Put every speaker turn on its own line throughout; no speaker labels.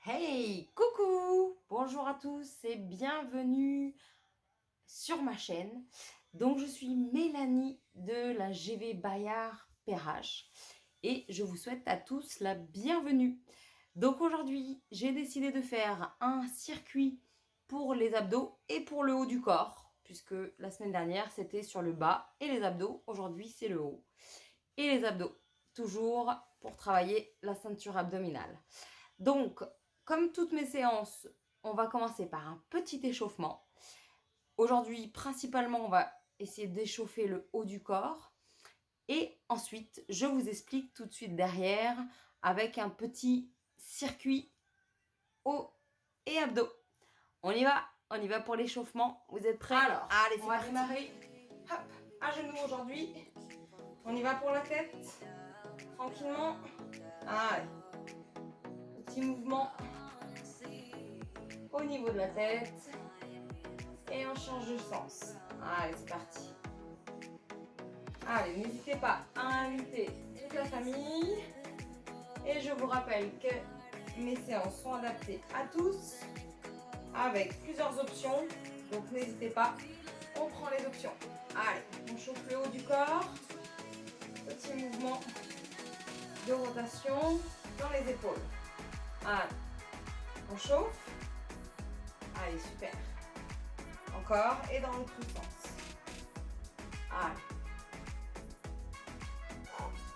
Hey, coucou! Bonjour à tous et bienvenue sur ma chaîne. Donc je suis Mélanie de la GV Bayard PRH et je vous souhaite à tous la bienvenue. Donc aujourd'hui, j'ai décidé de faire un circuit pour les abdos et pour le haut du corps, puisque la semaine dernière c'était sur le bas et les abdos, aujourd'hui c'est le haut. Et les abdos, toujours pour travailler la ceinture abdominale. Donc, comme toutes mes séances, on va commencer par un petit échauffement. Aujourd'hui, principalement, on va essayer d'échauffer le haut du corps. Et ensuite, je vous explique tout de suite derrière avec un petit circuit haut et abdos. On y va pour l'échauffement. Vous êtes prêts?
Alors,
allez,
on va démarrer. Hop, à genoux aujourd'hui. On y va pour la tête. Tranquillement. Allez. Petit mouvement au niveau de la tête. Et on change de sens. Allez, c'est parti. Allez, n'hésitez pas à inviter toute la famille. Et je vous rappelle que mes séances sont adaptées à tous, avec plusieurs options. Donc n'hésitez pas, on prend les options. Allez, on chauffe le haut du corps. Petit mouvement de rotation dans les épaules. Allez, on chauffe. Allez, super. Encore et dans l'autre sens. Allez.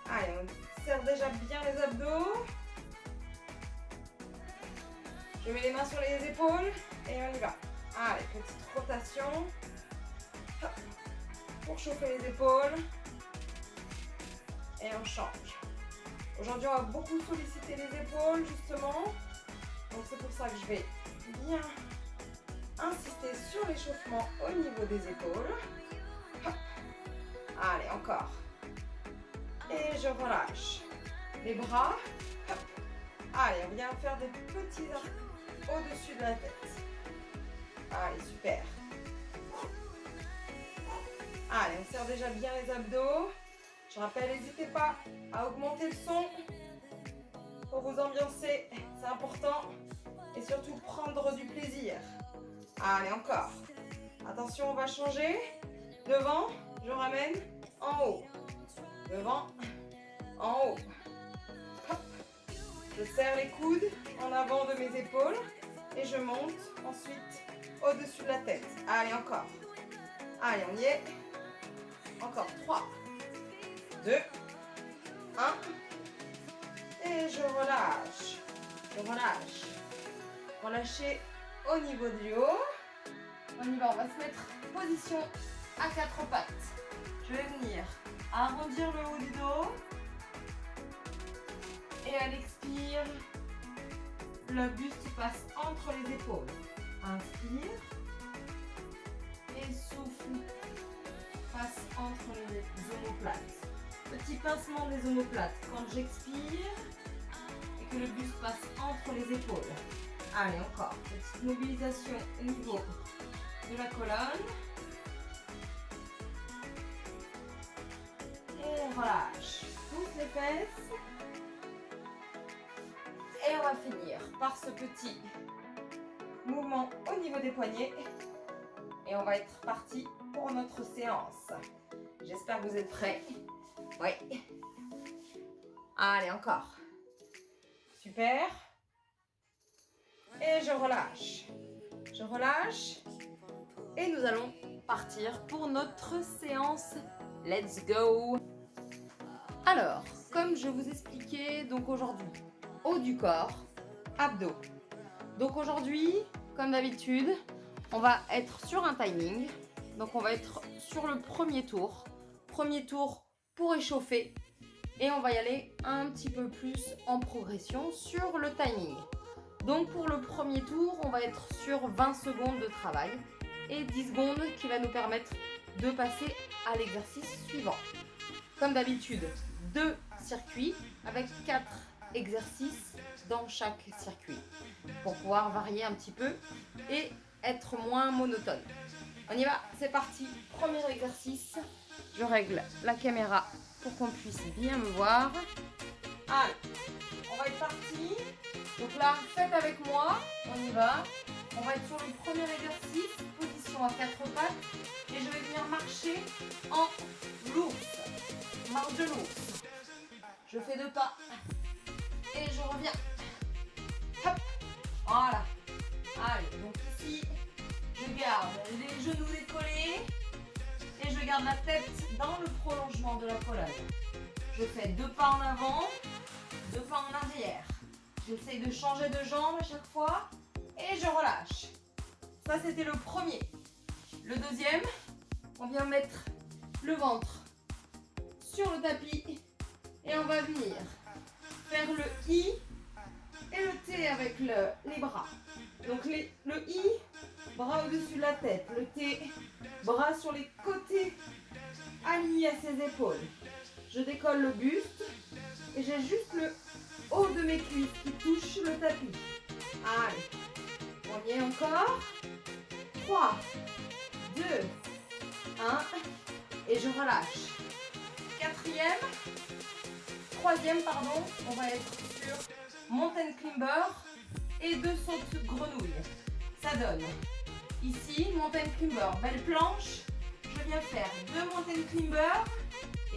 Allez, on serre déjà bien les abdos. Je mets les mains sur les épaules et on y va. Allez, petite rotation. Hop. Pour chauffer les épaules. Et on change. Aujourd'hui, on va beaucoup solliciter les épaules, justement. Donc, c'est pour ça que je vais bien insister sur l'échauffement au niveau des épaules. Hop. Allez, encore. Et je relâche. Les bras. Hop. Allez, on vient faire des petits arcs au-dessus de la tête. Allez, super. Allez, on serre déjà bien les abdos. Je rappelle, n'hésitez pas à augmenter le son pour vous ambiancer, c'est important. Et surtout prendre du plaisir. Allez, encore. Attention, on va changer. Devant, je ramène en haut. Devant, en haut. Hop. Je serre les coudes en avant de mes épaules et je monte ensuite au-dessus de la tête. Allez, encore. Allez, on y est. Encore 3, 2, 1. Et je relâche. Je relâche. Relâchez au niveau du haut. On y va, on va se mettre position à 4 pattes. Je vais venir arrondir le haut du dos. Et à l'expire, le buste passe entre les épaules. Inspire. Et souffle. Passe entre les omoplates. Petit pincement des omoplates quand j'expire et que le buste passe entre les épaules. Allez, encore. Petite mobilisation au niveau de la colonne. Et on relâche toutes les fesses. Et on va finir par ce petit mouvement au niveau des poignets. Et on va être parti pour notre séance. J'espère que vous êtes prêts. Oui. Allez, encore. Super. Et je relâche. Je relâche.
Et nous allons partir pour notre séance. Let's go! Alors, comme je vous expliquais, donc aujourd'hui, haut du corps, abdos. Donc aujourd'hui, comme d'habitude, on va être sur un timing. Donc on va être sur le premier tour. Premier tour pour échauffer. Et on va y aller un petit peu plus en progression sur le timing. Donc pour le premier tour, on va être sur 20 secondes de travail et 10 secondes qui va nous permettre de passer à l'exercice suivant. Comme d'habitude, 2 circuits avec 4 exercices dans chaque circuit pour pouvoir varier un petit peu et être moins monotone. On y va, c'est parti. Premier exercice. Je règle la caméra pour qu'on puisse bien me voir.
Allez, on va être parti. Donc là, faites avec moi, on y va. On va être sur le premier exercice, position à 4 pattes. Et je vais venir marcher en l'ours. Marche de l'ours. Je fais 2 pas. Et je reviens. Hop. Voilà. Allez, donc ici, je garde les genoux décollés. Et je garde la tête dans le prolongement de la colonne. Je fais 2 pas en avant, 2 pas en arrière. J'essaye de changer de jambe à chaque fois. Et je relâche. Ça, c'était le premier. Le deuxième, on vient mettre le ventre sur le tapis. Et on va venir faire le I et le T avec les bras. Donc le I, bras au-dessus de la tête. Le T, bras sur les côtés, alignés à ses épaules. Je décolle le buste et j'ai juste le haut de mes cuisses qui touche le tapis. Allez, on y est encore. 3, 2, 1, et je relâche. Troisième, on va être sur mountain climber et 2 sautes grenouilles. Ça donne ici mountain climber, belle planche. Je viens faire 2 mountain climber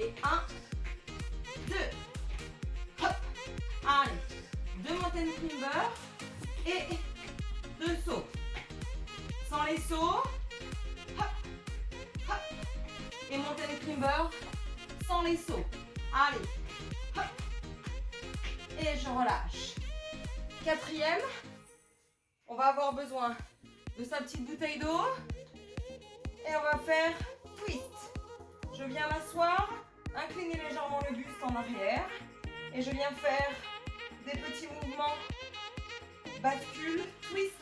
et 1, 2. Hop. Allez, 2 mountain climber et 2 sauts. Sans les sauts. Hop, hop. Et mountain climber sans les sauts. Allez. Hop. Et je relâche. 4e, on va avoir besoin de sa petite bouteille d'eau. Et on va faire twist. Je viens m'asseoir, incliner légèrement le buste en arrière. Et je viens faire des petits mouvements bascule, twist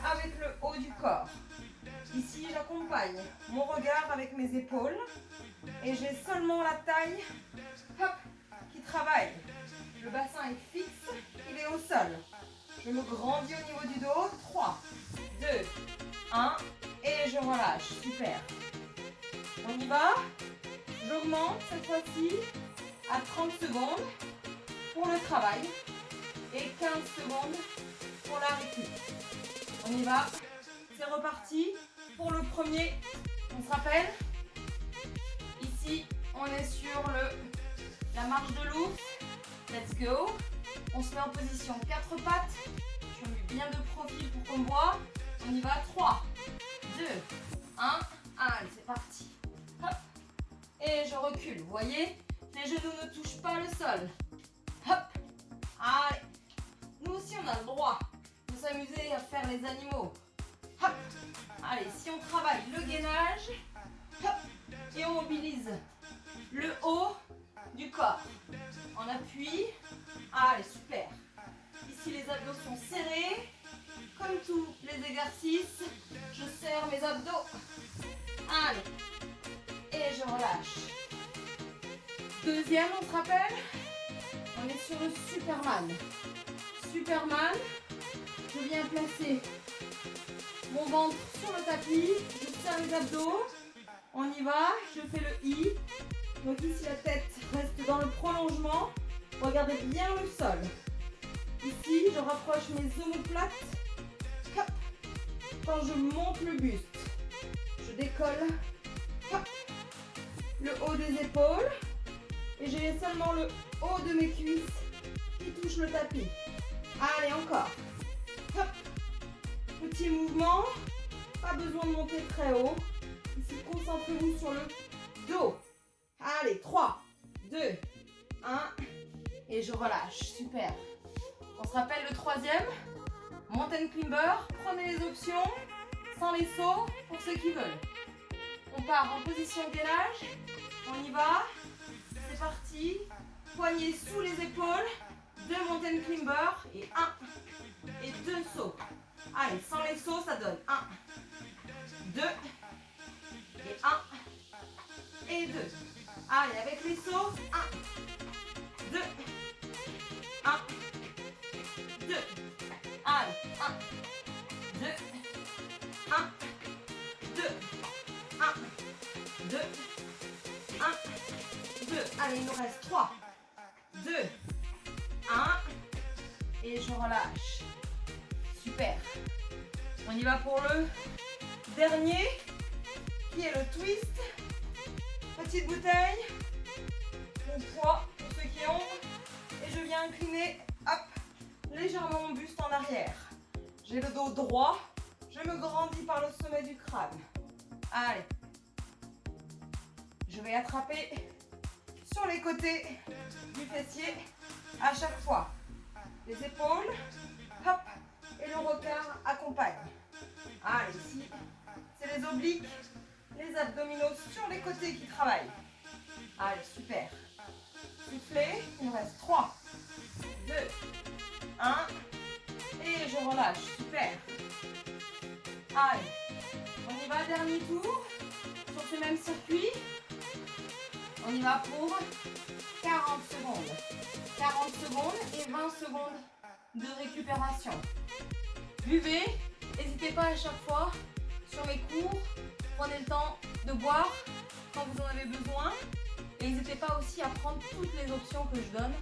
avec le haut du corps. Ici, j'accompagne mon regard avec mes épaules. Et j'ai seulement la taille, hop, qui travaille. Le bassin est fixe, il est au sol. Je me grandis au niveau du dos. 3, 2, 1. Et je relâche. Super. On y va. J'augmente cette fois-ci à 30 secondes pour le travail et 15 secondes pour la récup. On y va. C'est reparti pour le premier. On se rappelle. Ici, on est sur la marche de l'ours. Let's go. On se met en position 4 pattes. Je mets bien de profil pour qu'on voit. On y va. 3, 2, 1. Allez, c'est parti. Hop. Et je recule. Vous voyez, les genoux ne touchent pas le sol. Hop. Allez. Nous aussi, on a le droit de s'amuser à faire les animaux. Hop. Allez, si on travaille le gainage, hop, et on mobilise le haut du corps. En appui. Allez, super. Ici, les abdos sont serrés. Comme tous les exercices, je serre mes abdos. Allez. Et je relâche. Deuxième, on se rappelle. On est sur le Superman. Superman. Je viens placer mon ventre sur le tapis. Je serre les abdos. On y va. Je fais le I. Donc ici, la tête reste dans le prolongement. Regardez bien le sol. Ici, je rapproche mes omoplates. Hop. Quand je monte le buste, je décolle. Hop. Le haut des épaules. Et j'ai seulement le haut de mes cuisses qui touche le tapis. Allez, encore. Hop. Petit mouvement. Pas besoin de monter très haut. Ici, concentrez-vous sur le dos. Allez, 3, 2, 1. Et je relâche. Super. On se rappelle le troisième. Mountain climber. Prenez les options. Sans les sauts pour ceux qui veulent. On part en position gainage. On y va. C'est parti. Poignets sous les épaules. 2 mountain climber. Et 1. Et 2 sauts. Allez, sans les sauts, ça donne 1, 2. Et 1. Et 2. Allez, avec les sauts. 1, 2. 1, 2. Allez, 1, 2. 1, 2. 1, 2. 1, 2. Allez, il nous reste 3, 2, 1. et je relâche. Super. On y va pour le dernier, qui est le twist. Petite bouteille, mon poids pour ceux qui ont, et je viens incliner, hop, légèrement mon buste en arrière. J'ai le dos droit, je me grandis par le sommet du crâne. Allez, je vais attraper sur les côtés du fessier à chaque fois. Les épaules, hop, et le regard accompagne. Allez, ici, c'est les obliques, les abdominaux sur les côtés qui travaillent. Allez, super. Soufflez, il nous reste 3, 2, 1, et je relâche, super. Allez, on y va, dernier tour, sur ce même circuit. On y va pour 40 secondes. 40 secondes et 20 secondes de récupération. Buvez, n'hésitez pas à chaque fois, sur mes cours, prenez le temps de boire quand vous en avez besoin. Et n'hésitez pas aussi à prendre toutes les options que je donne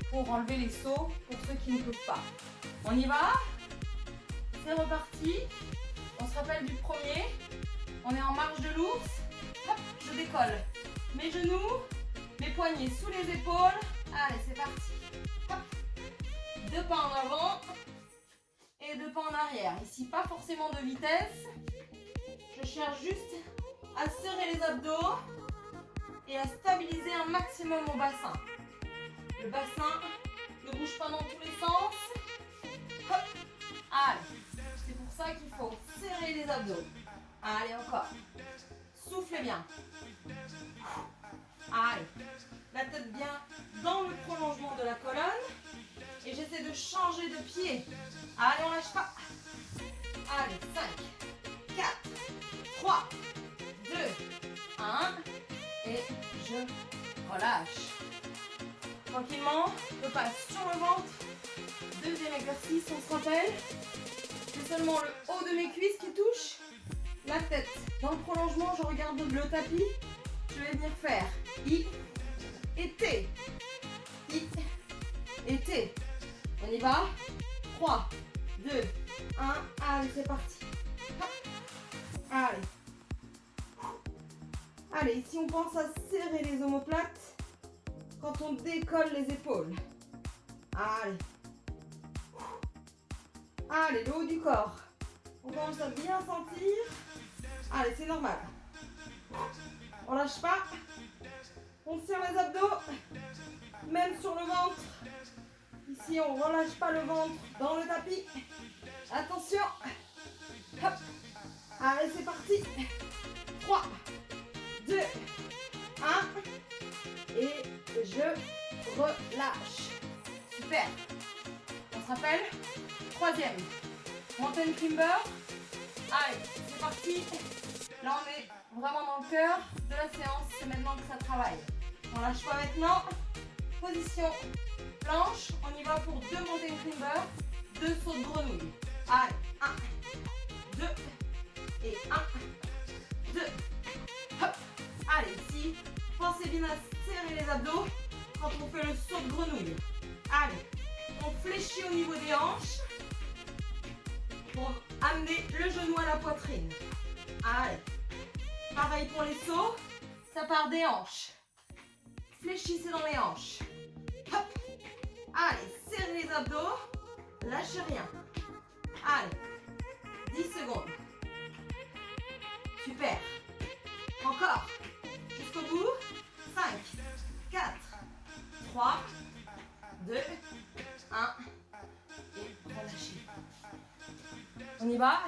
pour enlever les sauts pour ceux qui ne peuvent pas. On y va? C'est reparti. On se rappelle du premier. On est en marche de l'ours. Hop, je décolle. Mes genoux, mes poignets sous les épaules. Allez, c'est parti. Hop. 2 pas en avant et 2 pas en arrière. Ici, pas forcément de vitesse. Je cherche juste à serrer les abdos et à stabiliser un maximum mon bassin. Le bassin ne bouge pas dans tous les sens. Hop. Allez, c'est pour ça qu'il faut serrer les abdos. Allez, encore. Soufflez bien. Allez, la tête bien dans le prolongement de la colonne. Et j'essaie de changer de pied. Allez, on lâche pas. Allez, 5, 4, 3, 2, 1. Et je relâche. Tranquillement, je passe sur le ventre. Deuxième exercice, on se rappelle. C'est seulement le haut de mes cuisses qui touche. La tête dans le prolongement, je regarde le tapis. Je vais venir faire I et T. I et T. On y va. 3, 2, 1. Allez, c'est parti. Hop. Allez. Allez, ici on pense à serrer les omoplates quand on décolle les épaules. Allez. Allez, le haut du corps. On commence à bien sentir. Allez, c'est normal. On lâche pas. On serre les abdos. Même sur le ventre. Ici, on relâche pas le ventre dans le tapis. Attention. Hop. Allez, c'est parti. 3, 2, 1. Et je relâche. Super. On se rappelle. Troisième. Mountain climber. Allez, c'est parti. Là, on est vraiment dans le cœur de la séance. C'est maintenant que ça travaille. On lâche pas maintenant. Position planche. On y va pour 2 mountain climber, 2 sauts de grenouille. Allez, 1, 2 et 1, 2. Hop. Allez, ici, pensez bien à serrer les abdos quand on fait le saut de grenouille. Allez, on fléchit au niveau des hanches pour amener le genou à la poitrine. Allez, pareil pour les sauts, ça part des hanches. Fléchissez dans les hanches. Hop. Allez, serrez les abdos, lâchez rien. Allez, 10 secondes. Super. Encore. Jusqu'au bout. 5, 4, 3, 2, 1. Et relâchez. On y va.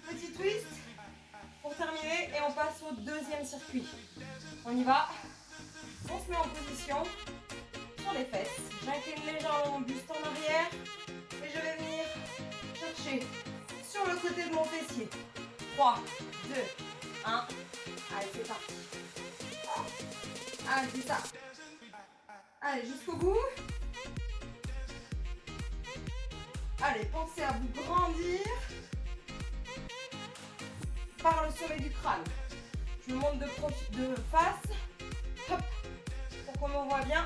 Petit twist pour terminer et on passe au deuxième circuit. On y va. On se met en position sur les fesses. J'incline légèrement mon buste en arrière et je vais venir chercher sur le côté de mon fessier. 3, 2, 1. Allez, c'est parti. Allez, c'est ça. Allez, jusqu'au bout. Allez, pensez à vous grandir par le sommet du crâne. Je me monte de face. Hop, pour qu'on me voit bien.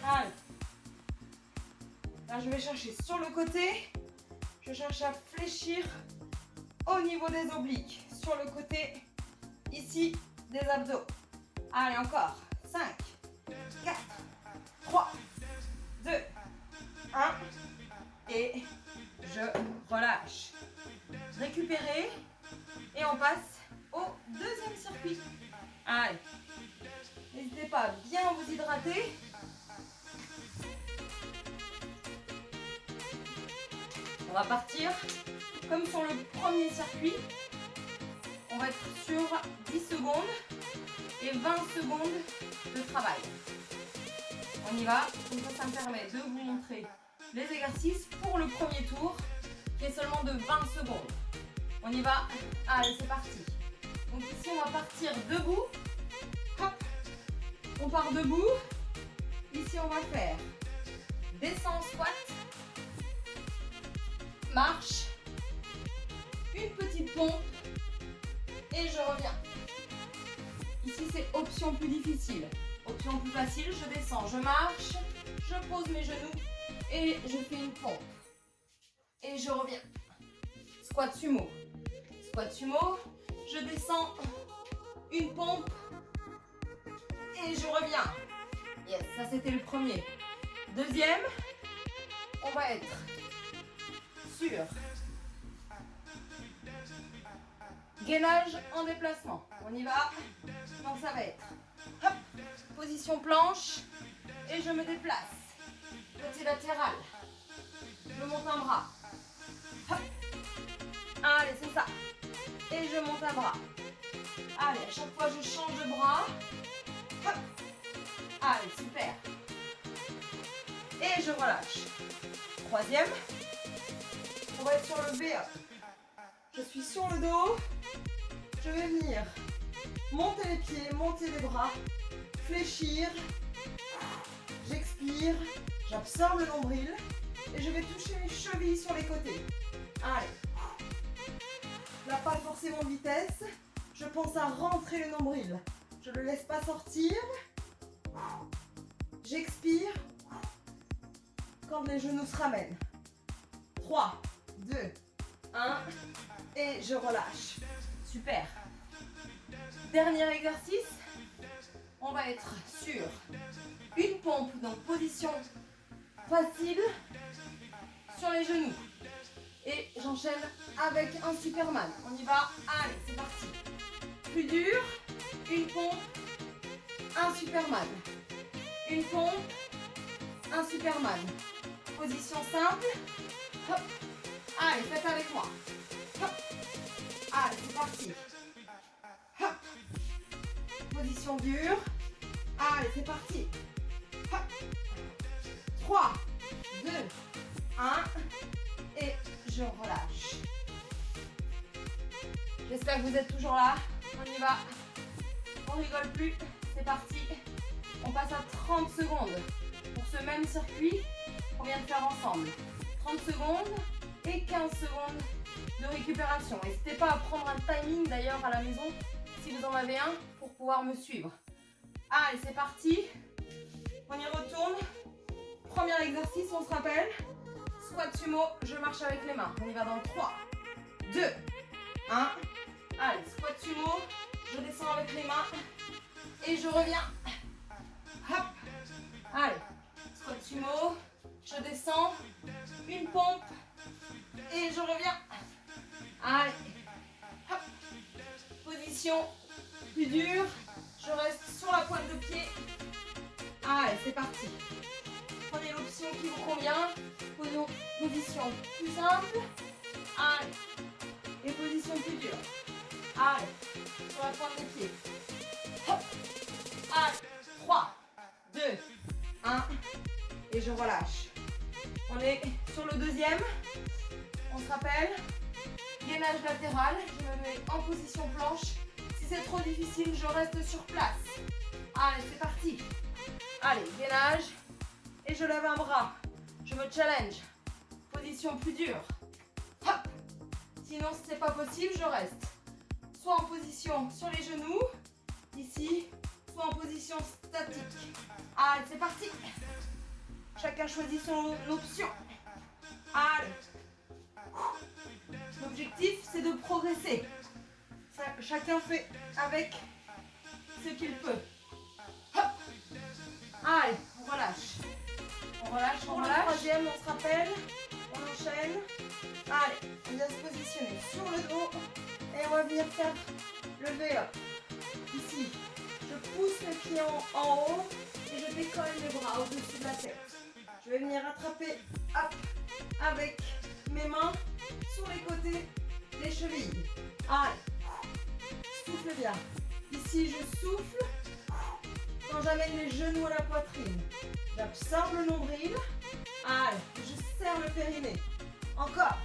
Allez. Là, je vais chercher sur le côté. Je cherche à fléchir au niveau des obliques. Sur le côté, ici, des abdos. Allez, encore. 5, 4, 3, 2, 1. Et je relâche. Récupérez. Et on passe au deuxième circuit. Allez. N'hésitez pas à bien vous hydrater. On va partir comme sur le premier circuit. On va être sur 10 secondes et 20 secondes de travail. On y va. Comme ça me permet de vous montrer les exercices pour le premier tour qui est seulement de 20 secondes. On y va. Allez, c'est parti. Donc ici, on va partir debout. Hop. On part debout. Ici, on va faire descend squat. Marche, une petite pompe et je reviens. Ici c'est option plus difficile. Option plus facile, je descends, je marche, je pose mes genoux et je fais une pompe. Et je reviens. Squat sumo. Squat sumo, je descends, une pompe et je reviens. Yes, ça c'était le premier. Deuxième, on va être sur gainage en déplacement. On y va. Donc ça va être hop, position planche et je me déplace. Côté latéral. Je monte un bras. Hop. Allez, c'est ça. Et je monte un bras. Allez, à chaque fois je change de bras. Hop. Allez, super. Et je relâche. Troisième. On va être sur le B. Je suis sur le dos. Je vais venir monter les pieds, monter les bras, fléchir. J'expire. J'absorbe le nombril. Et je vais toucher mes chevilles sur les côtés. Allez. Là, pas forcément de vitesse. Je pense à rentrer le nombril. Je ne le laisse pas sortir. J'expire. Quand les genoux se ramènent. 3, 2, 1 et je relâche. Super. Dernier exercice. On va être sur une pompe, donc position facile sur les genoux. Et j'enchaîne avec un Superman. On y va. Allez, c'est parti. Plus dur. Une pompe. Un Superman. Une pompe. Un Superman. Position simple. Hop. Allez, faites avec moi. Hop. Allez, c'est parti. Hop. Position dure. Allez, c'est parti. Hop. 3, 2, 1. Et je relâche. J'espère que vous êtes toujours là. On y va. On rigole plus. C'est parti. On passe à 30 secondes pour ce même circuit qu'on vient de faire ensemble. 30 secondes et 15 secondes de récupération. N'hésitez pas à prendre un timing d'ailleurs à la maison si vous en avez un pour pouvoir me suivre. Allez, c'est parti. On y retourne. Premier exercice, on se rappelle. Squat sumo, je marche avec les mains. On y va dans 3, 2, 1. Allez, squat sumo, je descends avec les mains et je reviens. Hop. Allez, squat sumo, je descends, une pompe et je reviens. Allez, hop. Position plus dure, je reste sur la pointe de pied. Allez, c'est parti. Prenez l'option qui vous convient. Position plus simple. Allez. Et position plus dure. Allez. Sur la pointe des pieds. Hop. Allez. 3, 2, 1. Et je relâche. On est sur le deuxième. On se rappelle. Gainage latéral. Je me mets en position planche. Si c'est trop difficile, je reste sur place. Allez, c'est parti. Allez, gainage. Et je lève un bras. Je me challenge. Position plus dure. Hop. Sinon, si ce n'est pas possible, je reste soit en position sur les genoux, ici, soit en position statique. Allez, c'est parti. Chacun choisit son option. Allez. L'objectif, c'est de progresser. Chacun fait avec ce qu'il peut. Hop. Allez, on relâche. On relâche, on relâche. Pour le troisième, on se rappelle. On enchaîne. Allez, on vient se positionner sur le dos. Et on va venir faire le V-up. Ici, je pousse mes pieds en haut et je décolle mes bras au-dessus de la tête. Je vais venir attraper hop, avec mes mains sur les côtés des chevilles. Allez, souffle bien. Ici, je souffle quand j'amène les genoux à la poitrine. J'absorbe le nombril. Allez, je serre le périnée. Encore.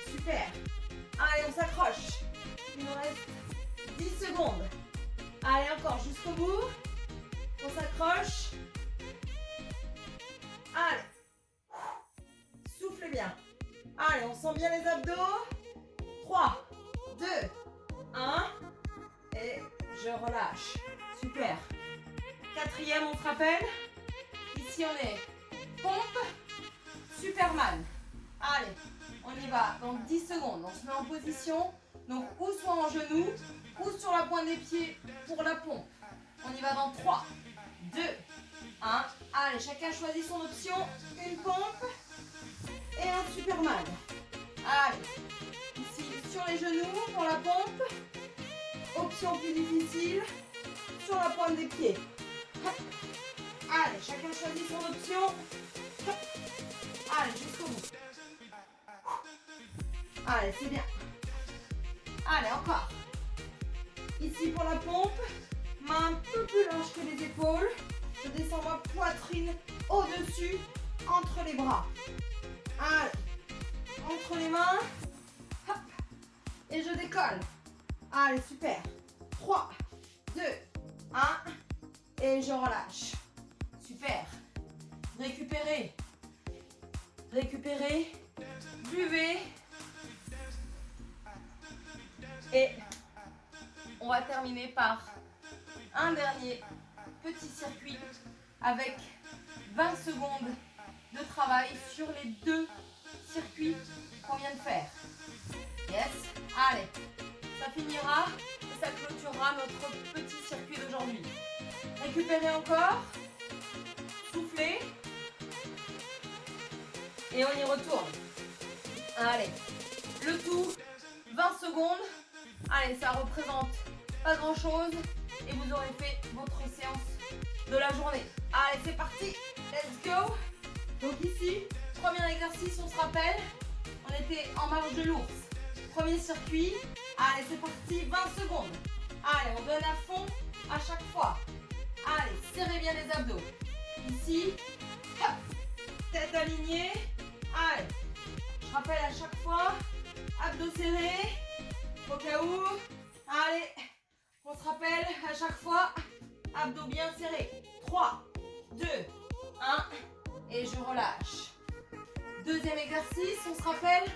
Super. Allez, on s'accroche. Il nous reste 10 secondes. Allez, encore jusqu'au bout. On s'accroche. Allez. Soufflez bien. Allez, on sent bien les abdos. 3, 2, 1. Et je relâche. Super. Quatrième, on se rappelle. Ici, on est pompe. Superman. Allez, on y va dans 10 secondes. On se met en position. Donc, ou soit en genou, ou sur la pointe des pieds pour la pompe. On y va dans 3, 2, 1. Allez, chacun choisit son option. Une pompe et un Superman. Allez, ici sur les genoux pour la pompe. Option plus difficile, sur la pointe des pieds. Hop. Allez, chacun choisit son option. Hop. Allez, jusqu'au bout. Allez, c'est bien. Allez, encore. Ici pour la pompe, main un peu plus large que les épaules. Je descends ma poitrine au-dessus, entre les bras. Allez, entre les mains. Hop. Et je décolle. Allez, super. 3, 2, 1. Et je relâche. Super. Récupérez. Récupérez. Buvez. Et on va terminer par un dernier petit circuit avec 20 secondes de travail sur les 2 circuits qu'on vient de faire. Yes. Allez. Ça finira et ça clôturera notre petit circuit d'aujourd'hui. Récupérez encore. Soufflez. Et on y retourne. Allez. Le tout, 20 secondes. Allez, ça représente pas grand chose. Et vous aurez fait votre séance de la journée. Allez, c'est parti. Let's go. Donc ici, premier exercice, on se rappelle. On était en marche de l'ours. Premier circuit. Allez, c'est parti, 20 secondes. Allez, on donne à fond à chaque fois. Allez, serrez bien les abdos. Ici, hop, tête alignée. Allez, je rappelle à chaque fois, abdos serrés, au cas où. Allez, on se rappelle à chaque fois, abdos bien serrés. 3, 2, 1, et je relâche. Deuxième exercice, on se rappelle,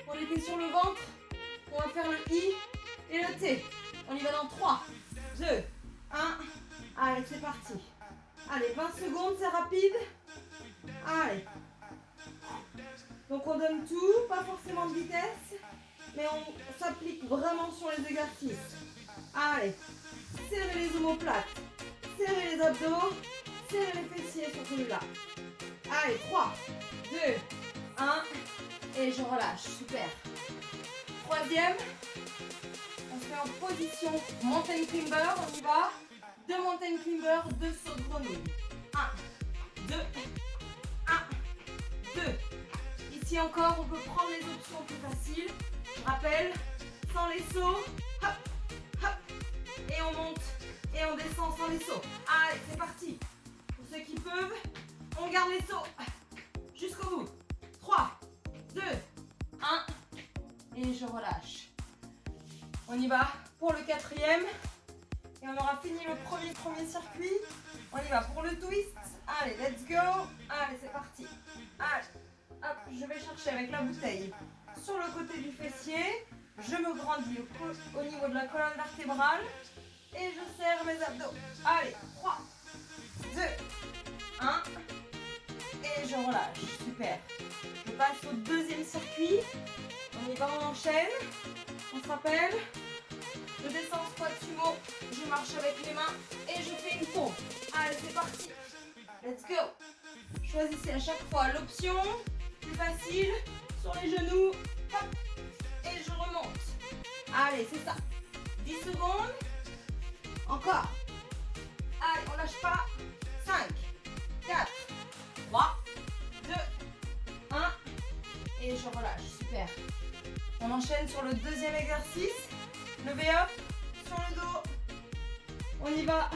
on était sur le ventre. On va faire le I et le T. On y va dans 3, 2, 1. Allez, c'est parti. Allez, 20 secondes, c'est rapide. Allez. Donc on donne tout, pas forcément de vitesse, mais on s'applique vraiment sur les exercices. Allez. Serrez les omoplates. Serrez les abdos. Serrez les fessiers sur celui-là. Allez, 3, 2, 1. Et je relâche. Super. Troisième, on se met en position mountain climber, on y va. 2 mountain climber, 2 sauts de grenouille. 1, 2, 1, 2. Ici encore, on peut prendre les options plus faciles. Je rappelle, sans les sauts, hop, hop. Et on monte et on descend sans les sauts. Allez, c'est parti. Pour ceux qui peuvent, on garde les sauts jusqu'au bout. 3, 2, 1. Et je relâche. On y va pour le quatrième. Et on aura fini le premier circuit. On y va pour le twist. Allez, let's go. Allez, c'est parti. Allez, hop, je vais chercher avec la bouteille sur le côté du fessier. Je me grandis au niveau de la colonne vertébrale. Et je serre mes abdos. Allez, 3, 2, 1. je relâche. Super. Je passe au deuxième circuit. On y va, on enchaîne. On se rappelle. Je descends en squat sumo. Je marche avec les mains et je fais une pompe. Allez, c'est parti. Let's go. Choisissez à chaque fois l'option plus facile sur les genoux. Hop. Et je remonte. Allez, c'est ça. 10 secondes. Encore. Allez, on lâche pas. 5, 4, 3, 2, 1. Et je relâche. Super. On enchaîne sur le deuxième exercice. Levez up sur le dos. On y va.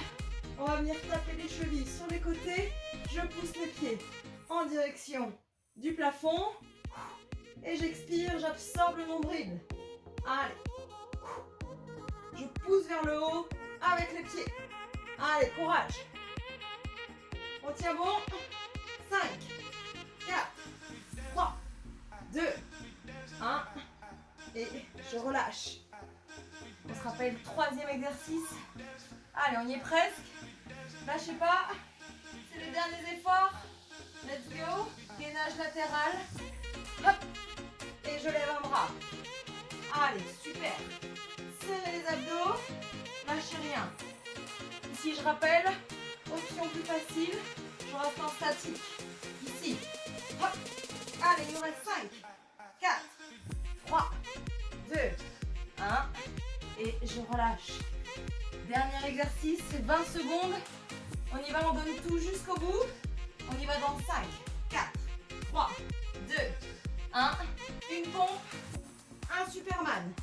On va venir taper les chevilles sur les côtés. Je pousse mes pieds en direction du plafond. Et j'expire, j'absorbe le nombril. Allez. Je pousse vers le haut avec les pieds. Allez, courage. On tient bon. 5, 4, 3, 2, 1. Et je relâche. On se rappelle, troisième exercice. Allez, on y est presque. Lâchez pas. C'est les derniers efforts. Let's go. Gainage latéral. Hop. Et je lève un bras. Allez, super. Serrez les abdos. Lâchez rien. Ici, je rappelle, option plus facile. Je reste en statique. Ici. Hop. Allez, il nous reste 5, 4, 3, 2, 1. Et je relâche. Dernier exercice, c'est 20 secondes. On y va, on donne tout jusqu'au bout. On y va dans 5, 4, 3, 2, 1. Une pompe, un Superman.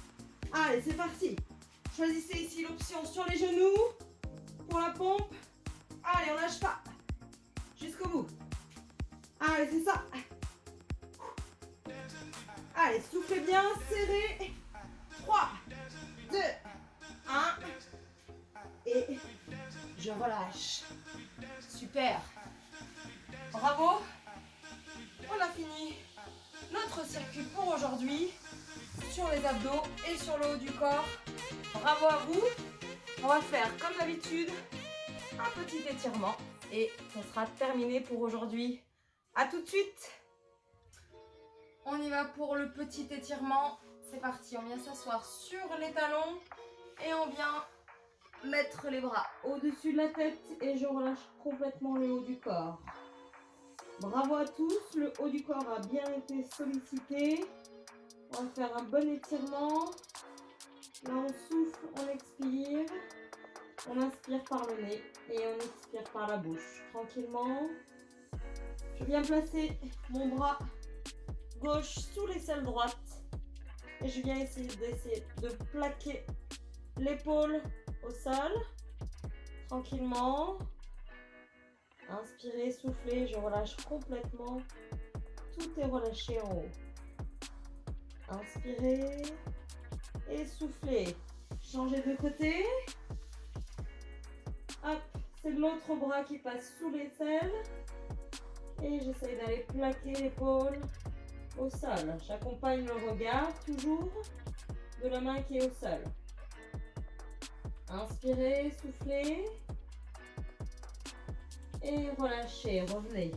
Allez, c'est parti. Choisissez ici l'option sur les genoux pour la pompe. Allez, on lâche pas. Jusqu'au bout. Allez, c'est ça. Allez, soufflez bien, serrez. 3, 2, 1. Et je relâche. Super. Bravo. On a fini notre circuit pour aujourd'hui sur les abdos et sur le haut du corps. Bravo à vous. On va faire comme d'habitude un petit étirement et ça sera terminé pour aujourd'hui. À tout de suite. On y va pour le petit étirement. C'est parti, on vient s'asseoir sur les talons et on vient mettre les bras au-dessus de la tête et je relâche complètement le haut du corps. Bravo à tous, le haut du corps a bien été sollicité. On va faire un bon étirement. Là on souffle, on expire. On inspire par le nez et on expire par la bouche. Tranquillement. Je viens placer mon bras gauche sous l'aisselle droite. Et je viens essayer de plaquer l'épaule au sol. Tranquillement. Inspirez, soufflez, je relâche complètement. Tout est relâché en haut. Inspirez et soufflez. Changez de côté. Hop, c'est l'autre bras qui passe sous l'aisselle. Et j'essaie d'aller plaquer l'épaule au sol. J'accompagne le regard toujours de la main qui est au sol. Inspirez, soufflez. Et relâchez, revenez.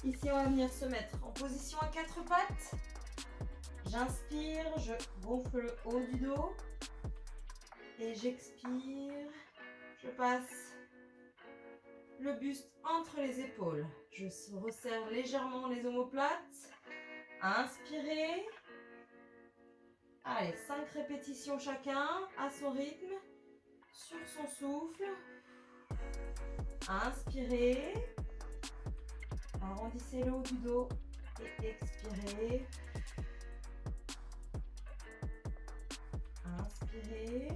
Ici, on va venir se mettre en position à quatre pattes. J'inspire, je gonfle le haut du dos. Et j'expire. Je passe le buste entre les épaules. Je resserre légèrement les omoplates. Inspirez. Allez, 5 répétitions chacun à son rythme, sur son souffle. Inspirez. Arrondissez le haut du dos et expirez. Inspirez.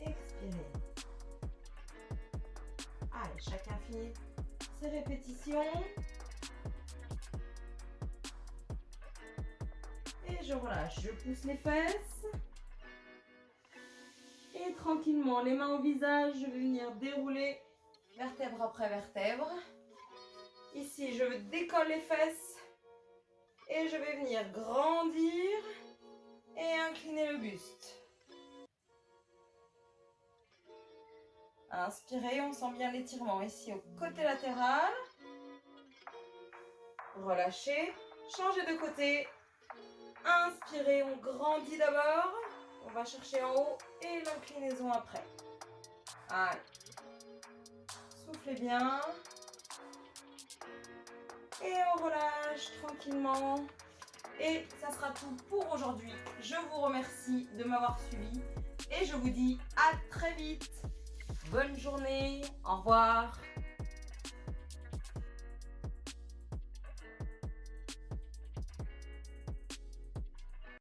Expirez. Allez, chacun finit ses répétitions. Et je relâche, je pousse les fesses. Et tranquillement, les mains au visage, je vais venir dérouler vertèbre après vertèbre. Ici, je décolle les fesses. Et je vais venir grandir et incliner le buste. Inspirez, on sent bien l'étirement ici au côté latéral. Relâchez, changez de côté. Inspirez, on grandit d'abord. On va chercher en haut et l'inclinaison après. Allez. Soufflez bien. Et on relâche tranquillement. Et ça sera tout pour aujourd'hui. Je vous remercie de m'avoir suivi. Et je vous dis à très vite. Bonne journée. Au revoir.